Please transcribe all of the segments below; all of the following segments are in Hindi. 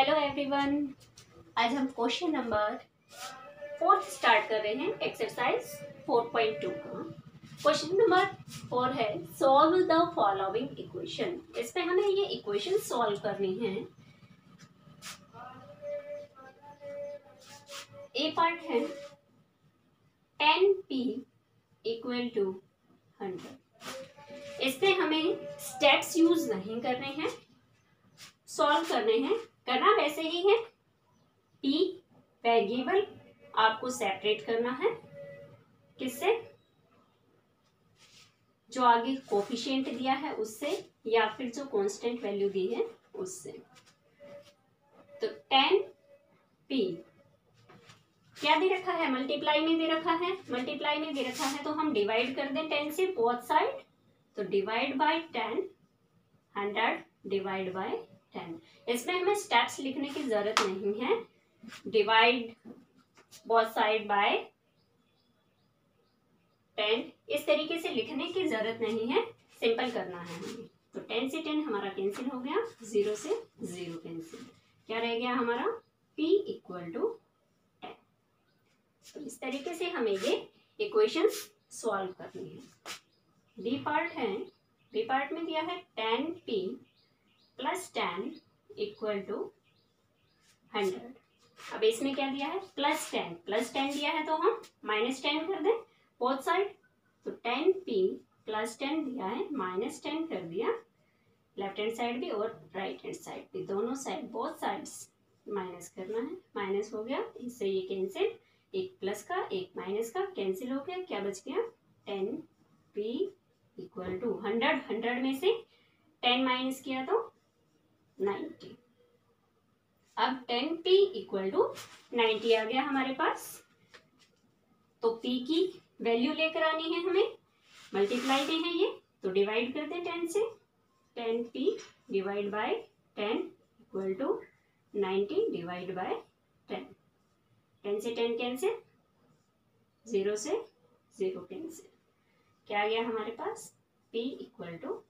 Hello everyone. आज हम क्वेश्चन नंबर 4 स्टार्ट कर रहे हैं एक्सरसाइज 4.2 का। क्वेश्चन नंबर 4 है सॉल्व द फॉलोइंग इक्वेशन। इसमें हमें ये इक्वेशन सॉल्व करनी है। ए पार्ट है 10p इक्वल टू 100। इसमें हमें स्टेप्स यूज नहीं करने हैं, सॉल्व करने हैं। करना वैसे ही है, p वेरिएबल आपको सेपरेट करना है। किससे? जो आगे कोफिशिएंट दिया है उससे, या फिर जो कांस्टेंट वैल्यू दी है उससे। तो 10p क्या दे रखा है? मल्टीप्लाई में दे रखा है। मल्टीप्लाई में दे रखा है तो हम डिवाइड कर दें 10 से बोथ साइड। तो डिवाइड बाय 10, 100 डिवाइड बाय 10। इसमें हमें स्टेप्स लिखने की जरूरत नहीं है। डिवाइड बोथ साइड बाय 10 इस तरीके से लिखने की जरूरत नहीं है, सिंपल करना है हमें। तो 10 से 10 हमारा कैंसिल हो गया, 0 से 0 कैंसिल। क्या रह गया हमारा? p equal to 10। तो इस तरीके से हमें ये इक्वेशंस सॉल्व करनी है। डी पार्ट है, डी पार्ट में दिया है 10p प्लस 10 इक्वल टू 100। अब इसमें क्या दिया है? प्लस 10 दिया है तो हम माइनस 10 कर दें बोथ साइड। तो 10p प्लस 10 दिया है, माइनस 10 कर दिया। लेफ्ट हैंड साइड भी और राइट हैंड साइड भी, दोनों साइड बोथ साइड्स माइनस करना है। माइनस हो गया, इससे ये कैंसिल। एक प्लस का एक माइनस का कैंसिल हो गया। क्या बच गया? 10p equal to 100। 100 में से 10 माइनस किया तो 90। अब 10p इक्वल टू 90 आ गया हमारे पास। तो p की वैल्यू लेकर आनी है हमें। मल्टीप्लाई में है ये, तो डिवाइड कर दें 10 से। 10p divide by 10 equal to 90 divide by 10। 10 से 10 कैंसिल, 0 से 0 कैंसिल। क्या आ गया हमारे पास? p equal to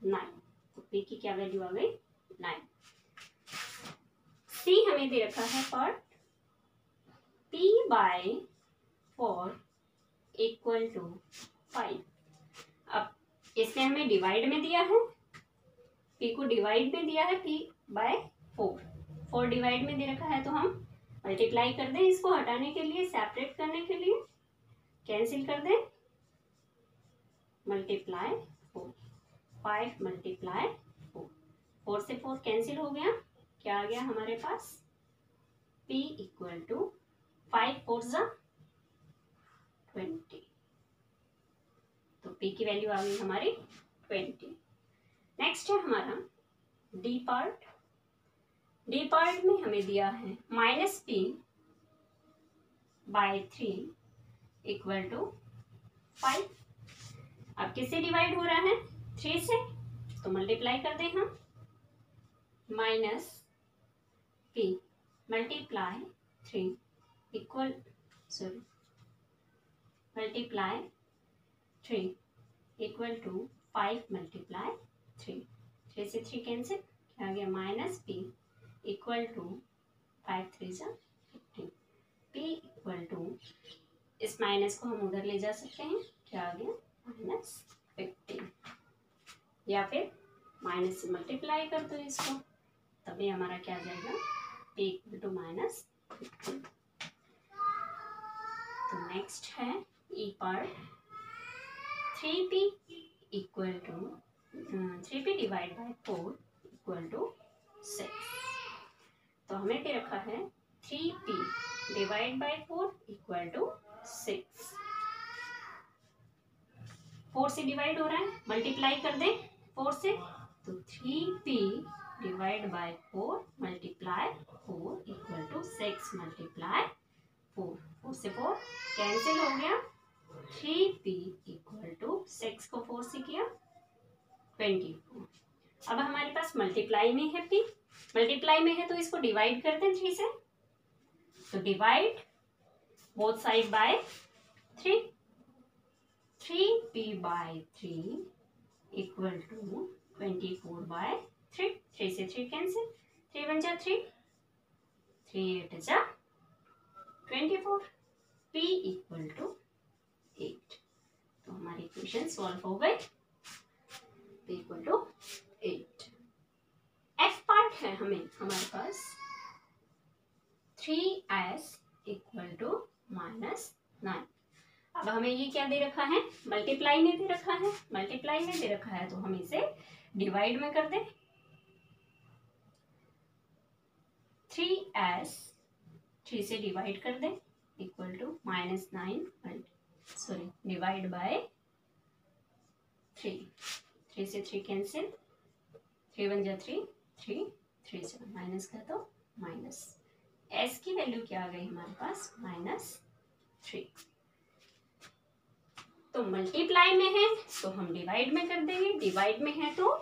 9। तो p की क्या वैल्यू आ गई? 9। c हमें दे रखा है part p by 4 equal to 5। अब इसमें हमें डिवाइड में दिया है, p को डिवाइड में दिया है p बाय 4। 4 डिवाइड में दे रखा है तो हम मल्टीप्लाई कर दें इसको हटाने के लिए, सेपरेट करने के लिए। कैंसिल कर दें, मल्टीप्लाई 4, 5 मल्टीप्लाई 4। 4 से 4 कैंसिल हो गया। क्या आ गया हमारे पास? p इक्वल टू 5 4 जा 20। तो p की वैल्यू आ गई हमारी 20। नेक्स्ट है हमारा डी पार्ट। डी पार्ट में हमें दिया है -p बाय 3 इक्वल टू 5। अब किससे डिवाइड हो रहा है? 3 से, तो मल्टीप्लाई कर दें हम। -p multiply 3 equal multiply 3 equal to 5 multiply 3। 3 से 3 कैंसिल। क्या आ गया? -p इक्वल टू 5 3 जा 15। p इक्वल टू, इस माइनस को हम उधर ले जा सकते हैं। क्या आ गया? -15। या फिर माइनस से मल्टीप्लाई कर दो इसको, तभी हमारा क्या आ जाएगा? p equal to -15। तो नेक्स्ट है E part. 3p equal to 3p divide by 4 equal to 6। तो हमें दे रखा है 3p divide by 4 equal to 6। 4 से डिवाइड हो रहा है, मल्टीप्लाई कर दें 4 से। तो 3p divide by 4 multiply 4 equal to 6 multiply 4। 4 से 4 कैंसिल हो गया। 3p इक्वल टू 6 को 4 से किया 24। अब हमारे पास मल्टीप्लाई में है p, मल्टीप्लाई में है तो इसको डिवाइड कर दें 3 से। तो divide both side by 3। 3p by 3 equal to 24 by 3। 3 से 3 कैंसिल, 3 1 जा 3, 3 8 जा 24, P इक्वल टू 8। तो हमारी इक्वेशन सॉल्व हो गई, P equal to 8। F part है हमारे पास 3s इक्वल टू -9। अब हमें ये क्या दे रखा है, मल्टीप्लाई में दे रखा है, मल्टीप्लाई में दे रखा है तो हम इसे डिवाइड में कर दें। 3s 3 से डिवाइड कर दें equal to -9 sorry divide by 3, 3 से 3 कैंसिल, 3 1 जा 3, 3 3 से माइनस का तो माइनस, s की वैल्यू क्या आ गई हमारे पास -3। तो मल्टीप्लाई में है तो हम डिवाइड में कर देंगे, डिवाइड में है तो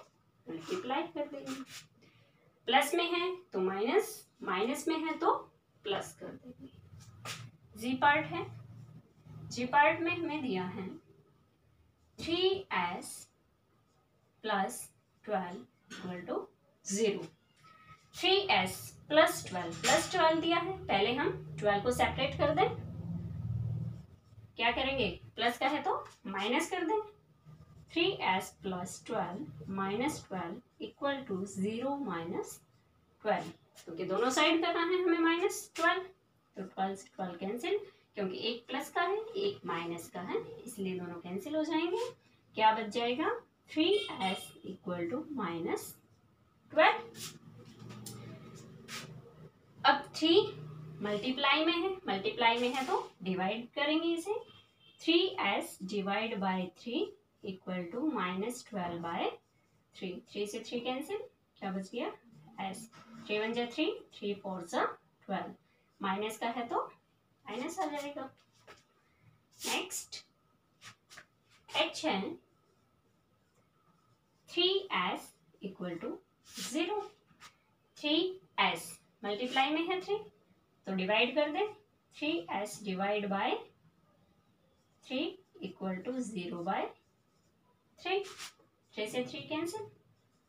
मल्टीप्लाई कर देंगे, प्लस में है तो माइनस, माइनस में है तो प्लस कर देंगे। जी पार्ट है, जी पार्ट में हमें दिया है 3s plus 12 equal to 0। 3s plus 12 दिया है, पहले हम 12 को सेपरेट कर दें, क्या करेंगे, प्लस का है तो माइनस कर दें। 3s plus 12 minus 12 equal to 0 minus 12, क्योंकि दोनों साइड करना है हमें -12, तो 12 से 12 कैंसिल, क्योंकि एक प्लस का है एक माइनस का है, इसलिए दोनों कैंसिल हो जाएंगे। क्या बच जाएगा, 3s इक्वल टू -12। अब 3 मल्टीप्लाई में है, मल्टीप्लाई में है तो डिवाइड करेंगे इसे, 3s divide by 3 equal to -12 by 3, 3 से 3 कैंसिल, क्या बच गया s, 3 1 जा 3, 3 4 जा 12, माइनस का है तो माइनस आ जाएगा। नेक्स्ट h है 3s equal to 0, 3s multiply में है 3 तो डिवाइड कर दे, 3s divide by 3 equal to 0 by 3, 3 से 3 कैंसिल,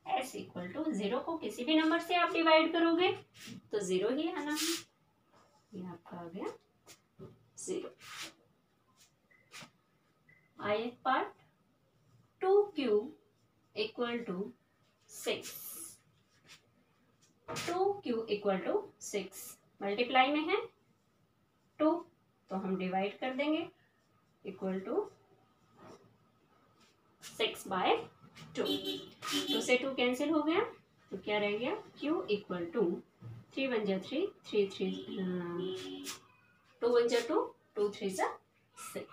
s इक्वल टू 0 को किसी भी नंबर से आप डिवाइड करोगे तो 0 ही आना है, ये आपका आ गया 0। ith part 2q equal to 6, 2q equal to 6 multiply में है 2 तो हम डिवाइड कर देंगे इक्वल टू 6 बाय 2, 2 से 2 कैंसिल हो गया तो क्या रह गया, q इक्वल टू 3 1 जा 3, 3 3 2 1 जा 2, 2 3 जा 6,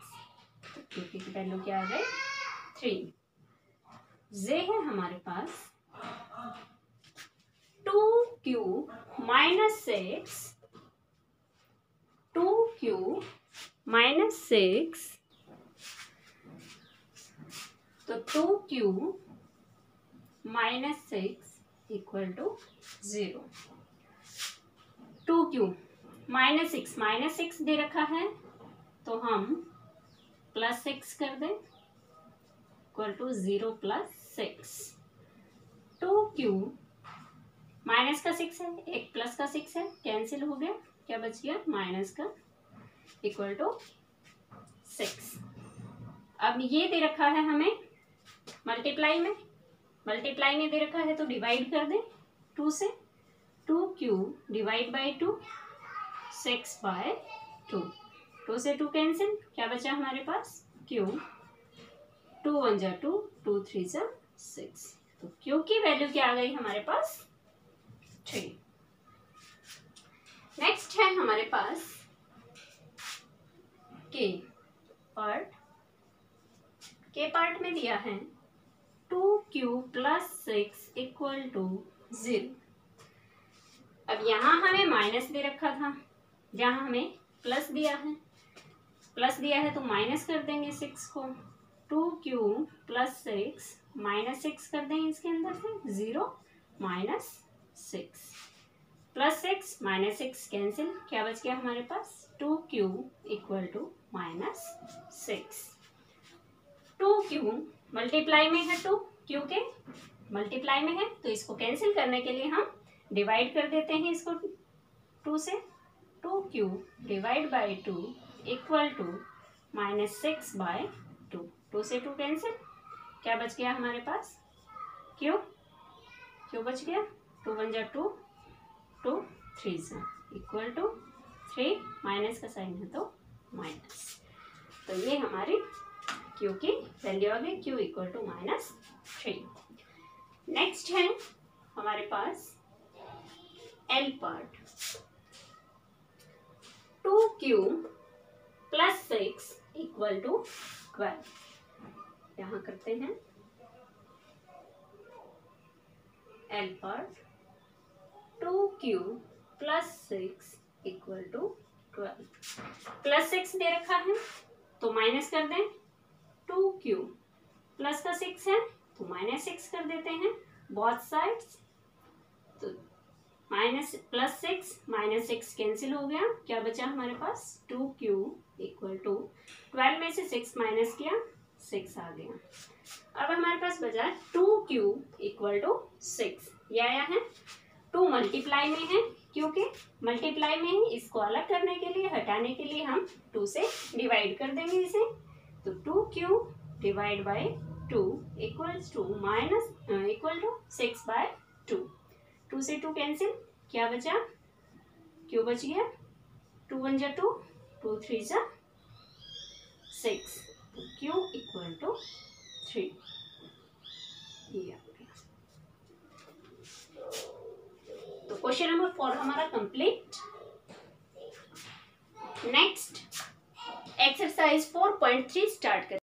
तो q की वैल्यू क्या आ गई 3। जे है हमारे पास 2q माइनस 6, 2q माइनस 6, तो 2q minus 6 equal to 0। 2q minus 6 दे रखा है तो हम प्लस 6 कर दें equal to 0 plus 6। 2q minus का 6 है, एक प्लस का 6 है, कैंसिल हो गया, क्या बच गया माइनस का इक्वल टू 6। अब ये दे रखा है हमें मल्टीप्लाई में, मल्टीप्लाई में दे रखा है तो डिवाइड कर दें 2 से, 2q डिवाइड बाय 2 6 बाय 2, 2 से 2 कैंसिल, क्या बचा हमारे पास q, 2 1 जा 2, 2 3 जा 6, तो q की वैल्यू क्या आ गई हमारे पास 3। नेक्स्ट है हमारे पास के पार्ट, के पार्ट में दिया है 2q प्लस 6 इक्वल टू 0। अब यहाँ हमें माइनस दे रखा था, जहाँ हमें प्लस दिया है, प्लस दिया है तो माइनस कर देंगे 6 को, 2q प्लस 6 माइनस 6 कर देंगे इसके अंदर से 0 माइनस 6, प्लस 6 माइनस 6 कैंसिल, क्या बच गया हमारे पास 2q equal to minus 6। 2q multiply में है 2, q के मल्टीप्लाई में है तो इसको कैंसिल करने के लिए हम डिवाइड कर देते हैं इसको 2 से, 2 cube divide by 2 equal to -6/2। 2 से 2 कैंसिल, क्या बच गया हमारे पास, क्यू बच गया, 2 1 जा 2, 2 3 जा इक्वल टू 3, माइनस का साइन है तो माइनस। तो ये हमारी क्यू की वैल्यू आ गई, क्यू इक्वल टू -3। नेक्स्ट है हमारे पास L part, 2 cube plus 6 equal to 12। यहाँ करते हैं L part, 2 cube plus 6 equal to 12। Plus 6 दे रखा है तो माइनस कर दें, 2 क्यूब प्लस का 6 है तो -6 कर देते हैं बोथ साइड्स। तो +6 -6 कैंसिल हो गया, क्या बचा हमारे पास, 2 क्यूब इक्वल टू 12 में से 6 माइनस किया 6 आ गया। अब हमारे पास बचा 2 क्यूब इक्वल टू 6, ये आया है, 2 मल्टीप्लाई में है क्योंकि मल्टीप्लाई में ही, इसको अलग करने के लिए, हटाने के लिए हम 2 से डिवाइड कर देंगे इसे। तो 2 cube divide by 2 equals to equal to 6/2। 2 से 2 कैंसिल, क्या बचा, क्यू बच गया, 2 1 जा 2, 2 3 जा 6, क्यू इक्वल टू 3। तो क्वेश्चन नंबर 4 हमारा कंप्लीट। नेक्स्ट एक्सरसाइज 4.3 स्टार्ट करें।